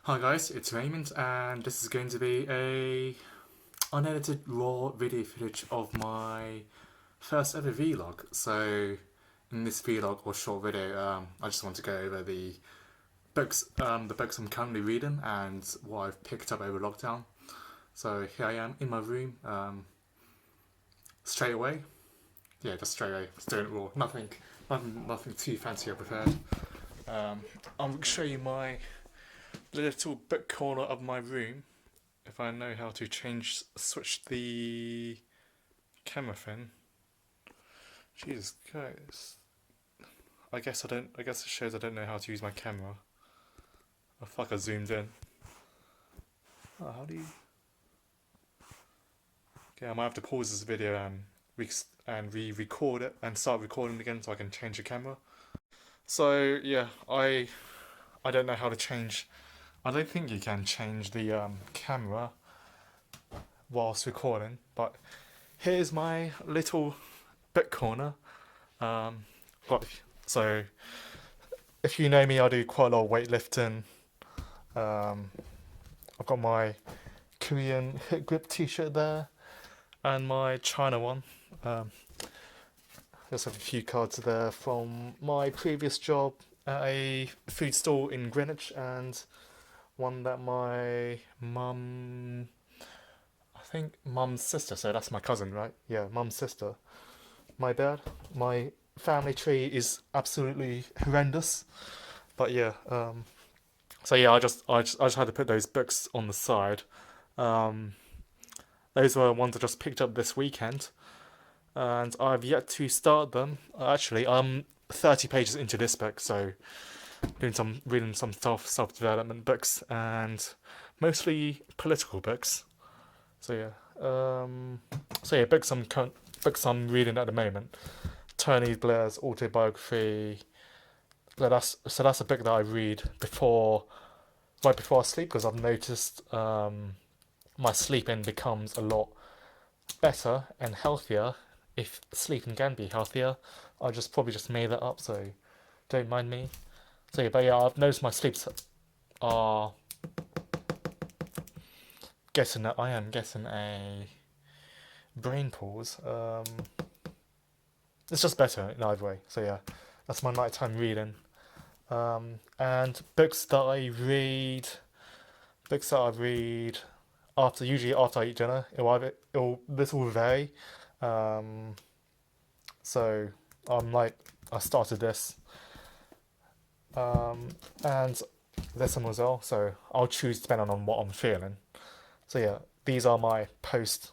Hi guys, it's Raymond, and this is going to be a unedited raw video footage of my first ever vlog. So, in this vlog or short video, I just want to go over the books I'm currently reading and what I've picked up over lockdown. So here I am in my room, straight away. Yeah, just straight away. Just doing it raw. Nothing too fancy or prepared. I'm going to show you my little book corner of my room. If I know how to switch the camera thing. Jesus Christ. I guess I don't. I guess it shows I don't know how to use my camera. Oh fuck! I zoomed in. Oh, how do you? Okay, I might have to pause this video and re-record it and start recording again so I can change the camera. So yeah, I don't know how to change. I don't think you can change the camera whilst recording, but here's my little book corner. Um, got so if you know me, I do quite a lot of weightlifting. I've got my Korean hip grip T-shirt there, and my China one. Just have a few cards there from my previous job at a food store in Greenwich, and one that my mum, I think mum's sister, so that's my cousin, right? Yeah, mum's sister. My bad. My family tree is absolutely horrendous. But yeah, so yeah, I just had to put those books on the side. Um, those were ones I just picked up this weekend, and I've yet to start them. Actually, I'm 30 pages into this book, so reading some self development books and mostly political books. So yeah, books I'm reading at the moment. Tony Blair's Autobiography. That's a book that I read right before I sleep, because I've noticed my sleeping becomes a lot better and healthier if sleeping can be healthier. I just probably just made that up, so don't mind me. So yeah, but yeah, I've noticed my sleeps are getting. I am getting a brain pause. It's just better in either way. So yeah, that's my nighttime reading. And books that I read usually after I eat dinner. This will vary. Um, so I started this, and this one as well. So I'll choose depending on what I'm feeling. So yeah, these are my post.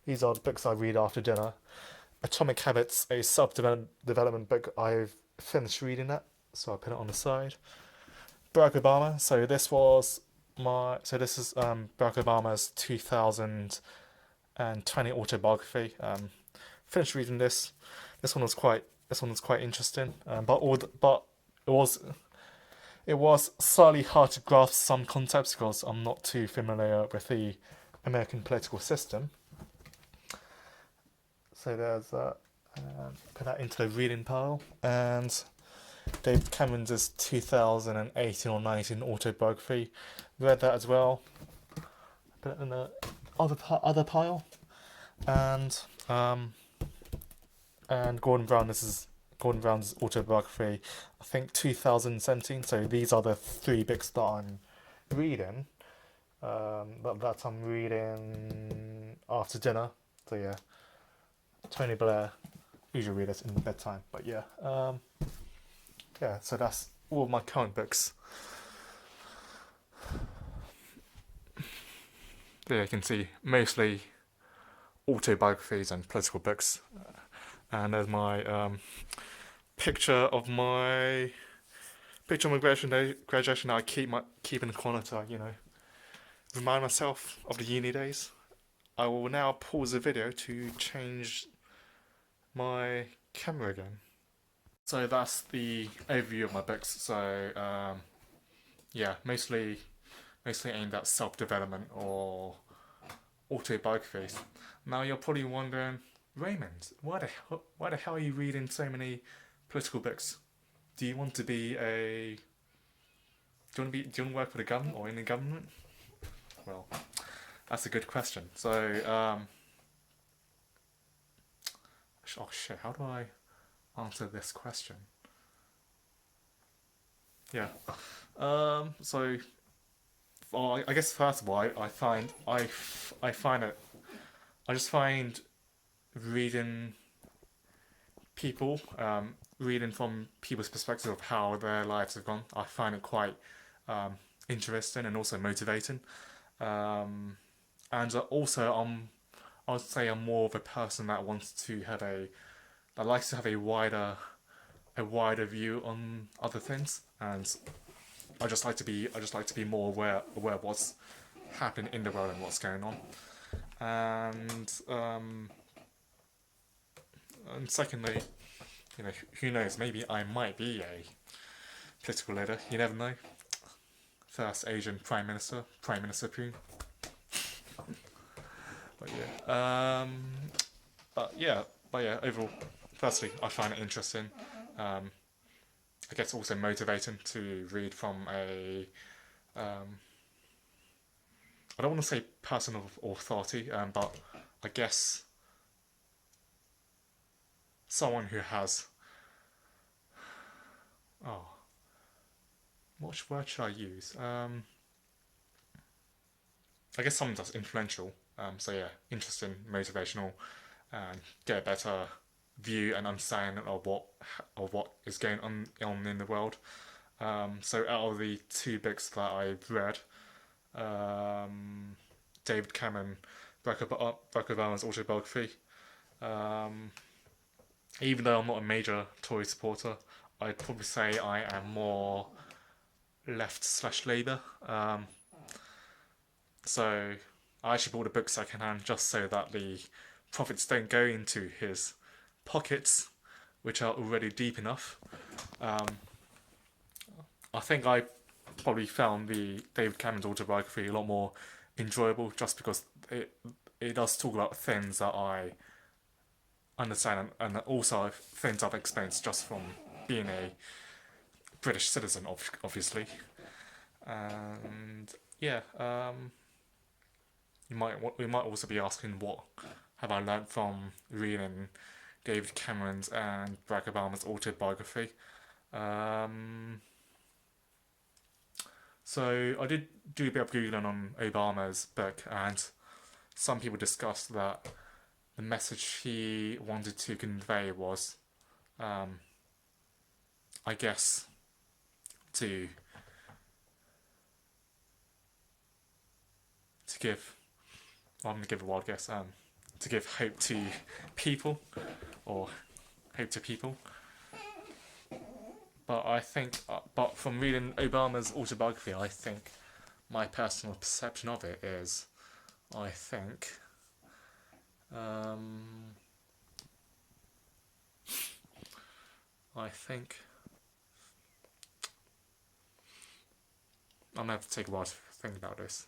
These are the books I read after dinner. Atomic Habits, a self-development book. I've finished reading that, so I put it on the side. Barack Obama. This is Barack Obama's 2020 autobiography. Finished reading this. This one was quite interesting. But it was it was slightly hard to grasp some concepts because I'm not too familiar with the American political system. So there's that. Put that into the reading pile. And David Cameron's 2018 or 19 autobiography. Read that as well. Put it in the other pile. And Gordon Brown. This is Gordon Brown's autobiography. I think 2017. So these are the three books that I'm reading. That I'm reading after dinner. So yeah, Tony Blair. Usually read this in bedtime. But yeah, So that's all of my current books. There you can see mostly autobiographies and political books. And there's my picture of my graduation that I keep in the corner to remind myself of the uni days. I will now pause the video to change my camera again. So that's the overview of my books. So yeah, mostly aimed at self development or autobiographies. Now you're probably wondering, Raymond, why the hell are you reading so many political books? Do you want to be a Do you want to work for the government or in the government? Well, that's a good question. So, oh shit, how do I answer this question? Yeah. So, well, I guess first of all, I find it. I just find reading people, reading from people's perspective of how their lives have gone. I find it quite um, interesting and also motivating. Um, and also, I would say I'm more of a person that wants to have that likes to have a wider view on other things, and I just like to be more aware of what's happening in the world and what's going on. And and secondly, who knows? Maybe I might be a political leader. You never know. First Asian Prime Minister Poon. But yeah, but yeah, but yeah. Overall, firstly, I find it interesting. Um, I guess also motivating to read from a um, I don't want to say person of authority, but I guess someone who has oh, which word should I use? I guess someone that's influential. So yeah, interesting, motivational, and get a better view and understanding of what is going on in the world. So out of the two books that I've read, um, David Cameron, Barack Obama's Autobiography. Um, Even though I'm not a major Tory supporter, I'd probably say I am more left slash Labour. So I actually bought the book secondhand just so that the profits don't go into his pockets, which are already deep enough. Um, I think I probably found the David Cameron's autobiography a lot more enjoyable just because it does talk about things that I understand and also things I've experienced just from being a British citizen, obviously. And yeah, we might also be asking what have I learned from reading David Cameron's and Barack Obama's autobiography. Um, so I did do a bit of googling on Obama's book, and some people discussed that the message he wanted to convey was, um, I guess, to give. Well, I'm gonna give a wild guess. To give hope to people, or hope to people. But I think, but from reading Obama's autobiography, I think my personal perception of it is, I think, um, I think I'm gonna have to take a while to think about this,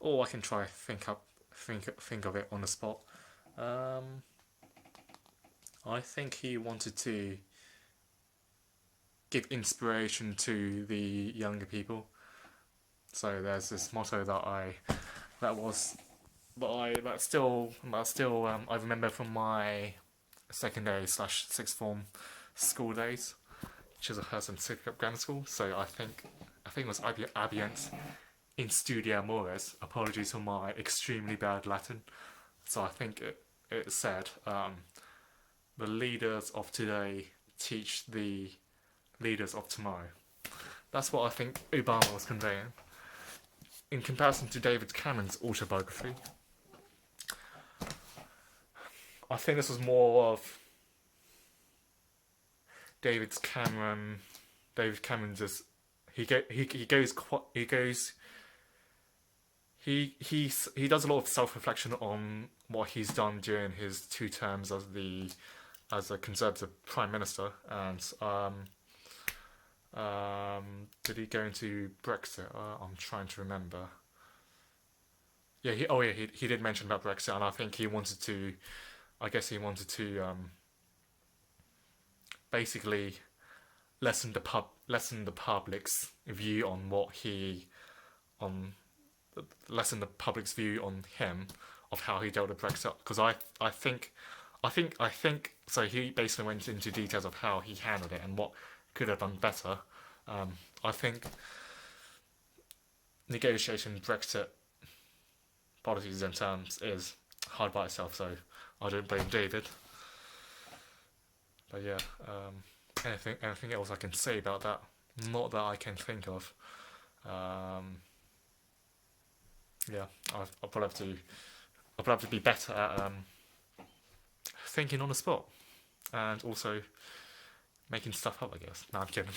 or I can try think of it on the spot. Um, I think he wanted to give inspiration to the younger people. So there's this motto that was that still I remember from my secondary slash sixth form school days, which is a Hurst Sidcup Grammar School. So I think it was Abient in Studia Mores. Apologies for my extremely bad Latin. So I think it said the leaders of today teach the leaders of tomorrow. That's what I think Obama was conveying. In comparison to David Cameron's autobiography, I think this was more of David Cameron. David Cameron just he does a lot of self reflection on what he's done during his 2 terms as a Conservative Prime Minister, and did he go into Brexit? I'm trying to remember. Yeah, he did mention about Brexit, and I think he wanted to. I guess he wanted to basically lessen the public's view on what he on lessen the public's view on him of how he dealt with Brexit, because I think so. He basically went into details of how he handled it and what could have done better. I think negotiation Brexit policies and terms is hard by itself, so I don't blame David. But yeah, anything else I can say about that? Not that I can think of. Yeah, I'll probably have to be better at thinking on the spot and also making stuff up, I guess. No, I'm kidding.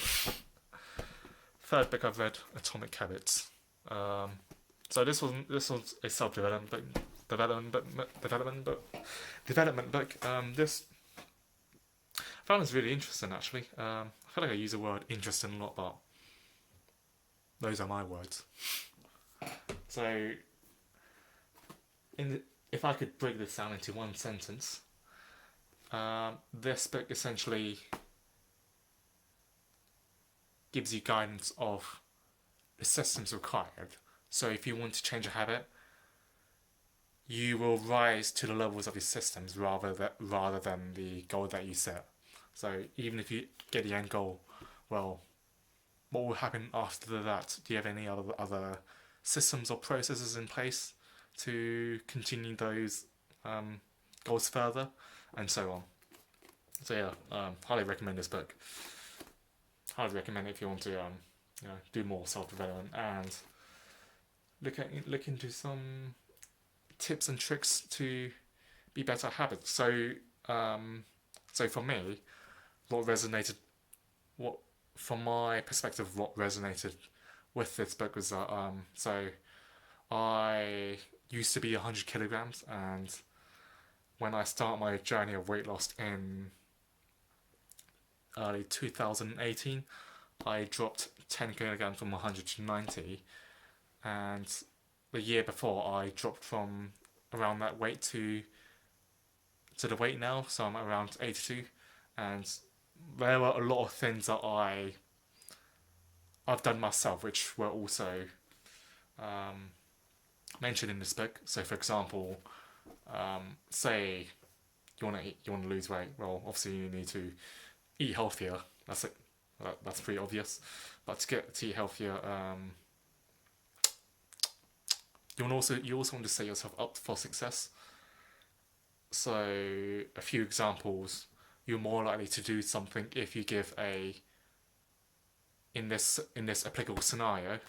Third book I've read, Atomic Habits. So this was a development book. This I found this really interesting, actually. I feel like I use the word interesting a lot, but those are my words. So, if I could break this down into one sentence, this book essentially gives you guidance of the systems required. So if you want to change a habit, you will rise to the levels of your systems rather than the goal that you set. So even if you get the end goal, well, what will happen after that? Do you have any other systems or processes in place to continue those goals further, and so on? So yeah, highly recommend this book. Highly recommend it if you want to do more self-development and look into some tips and tricks to be better at habits. So for me, from my perspective, what resonated with this book was that so I used to be 100 kilograms, and when I started my journey of weight loss in early 2018, I dropped 10 kilograms from 100 to 90, and the year before I dropped from around that weight to the weight now, so I'm around 82, and there were a lot of things that I've done myself, which were also mentioned in this book. So, for example, say you want to lose weight. Well, obviously you need to eat healthier. That's pretty obvious. But to eat healthier, you also want to set yourself up for success. So, a few examples: you're more likely to do something if you give in this applicable scenario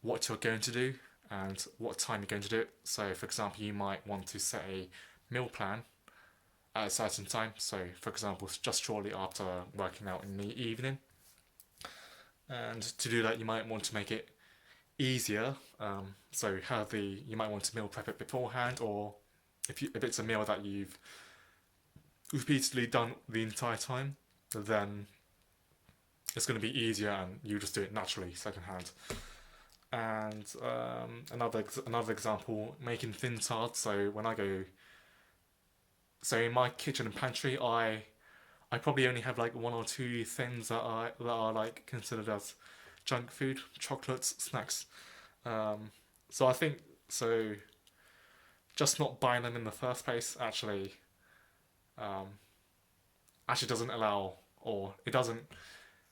what you're going to do and what time you're going to do it. So, for example, you might want to set a meal plan at a certain time. So, for example, just shortly after working out in the evening. And to do that, you might want to make it easier. So, you might want to meal prep it beforehand, or if it's a meal that you've repeatedly done the entire time, then it's going to be easier and you just do it naturally secondhand. And another example, making things hard. So in my kitchen and pantry, I probably only have like one or two things that are like considered as junk food, chocolates, snacks. So I think just not buying them in the first place actually doesn't allow, or it doesn't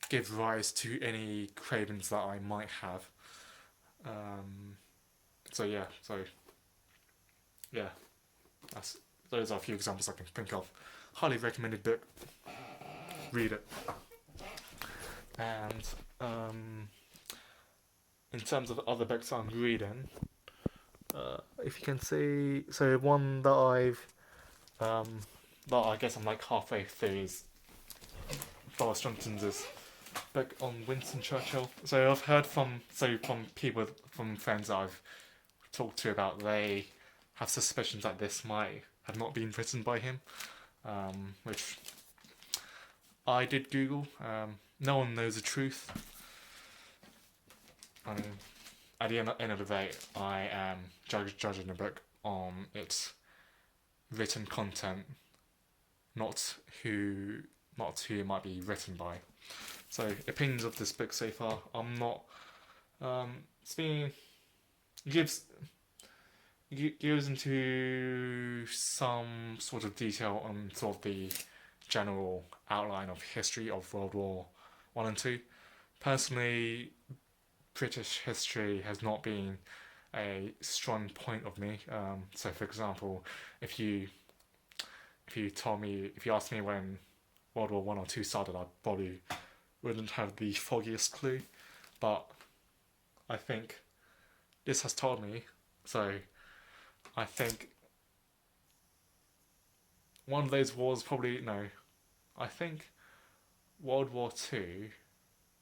give rise to any cravings that I might have. Those are a few examples I can think of. Highly recommended book. Read it. And in terms of other books I'm reading, if you can see, so one that I guess I'm like halfway through is Boris Johnson's book on Winston Churchill. So I've heard from friends that I've talked to about, they have suspicions that this might have not been written by him, which I did Google. No one knows the truth. I mean, at the end of the day, I am judging the book on its written content, not not who it might be written by. So opinions of this book so far, I'm not. It's been gives goes into some sort of detail on sort of the general outline of history of World War One and Two. Personally, British history has not been a strong point of me. So, for example, if you asked me when World War One or Two started, I probably wouldn't have the foggiest clue. But I think this has told me. So I think one of those wars probably no. I think World War Two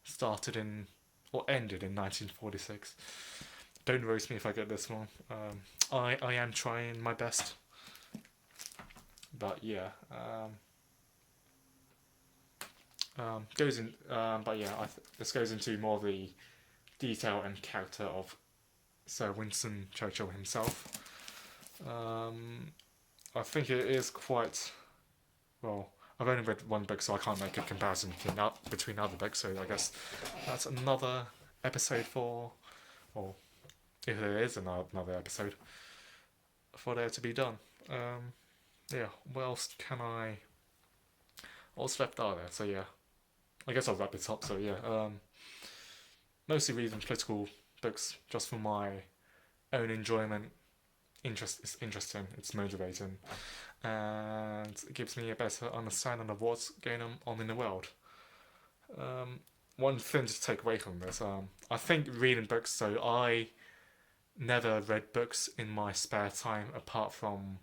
started in or ended in 1946. Don't roast me if I get this wrong. I am trying my best, but yeah. Goes in. But yeah, this goes into more of the detail and character of Sir Winston Churchill himself. I think it is quite well. I've only read one book, so I can't make a comparison between other books. So I guess that's another episode for, or if there is another episode for there to be done. Yeah. What else can I? What's left are there? So yeah, I guess I'll wrap it up. So yeah, mostly reading political books just for my own enjoyment. It's interesting, it's motivating, and it gives me a better understanding of what's going on in the world. One thing to take away from this, I think reading books, so I never read books in my spare time apart from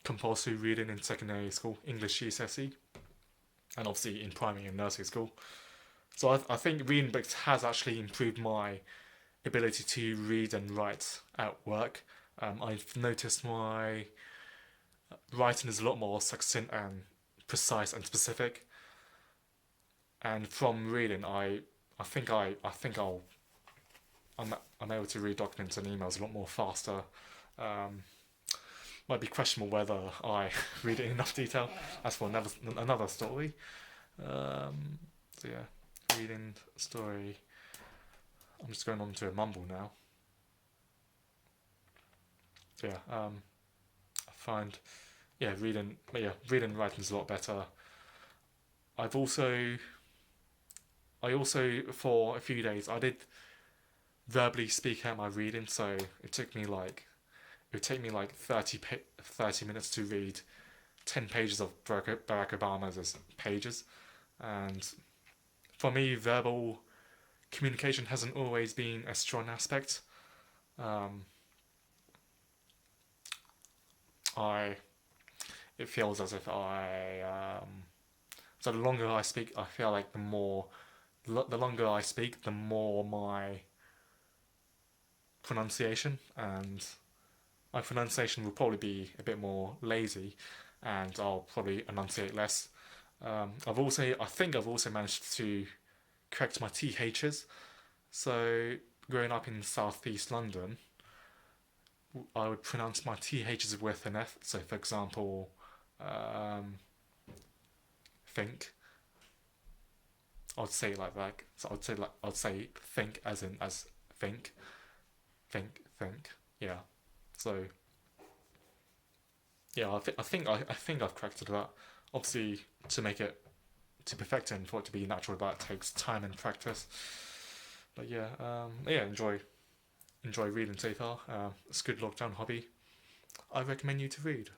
compulsory reading in secondary school, English GCSE, and obviously in primary and nursery school. So I think reading books has actually improved my ability to read and write at work. I've noticed my writing is a lot more succinct and precise and specific. And from reading, I'm able to read documents and emails a lot more faster. Might be questionable whether I read it in enough detail. That's for another story. So yeah, reading story. I'm just going on to a mumble now. Yeah, I find reading and writing is a lot better. I also for a few days I did verbally speak out my reading, so it would take me like 30 minutes to read 10 pages of Barack Obama's pages, and for me verbal communication hasn't always been a strong aspect. It feels as if so the longer I speak, I feel like the longer I speak, the more my pronunciation, and my pronunciation will probably be a bit more lazy, and I'll probably enunciate less. I think I've also managed to correct my THs. So growing up in southeast London, I would pronounce my THs with an F. So for example, think. I'd say it like that. So I'd say think as in as think, think. Yeah. So yeah, I think I've corrected that. Obviously, to perfect it and for it to be natural, that takes time and practice. But yeah, enjoy reading so far. It's a good lockdown hobby. I recommend you to read.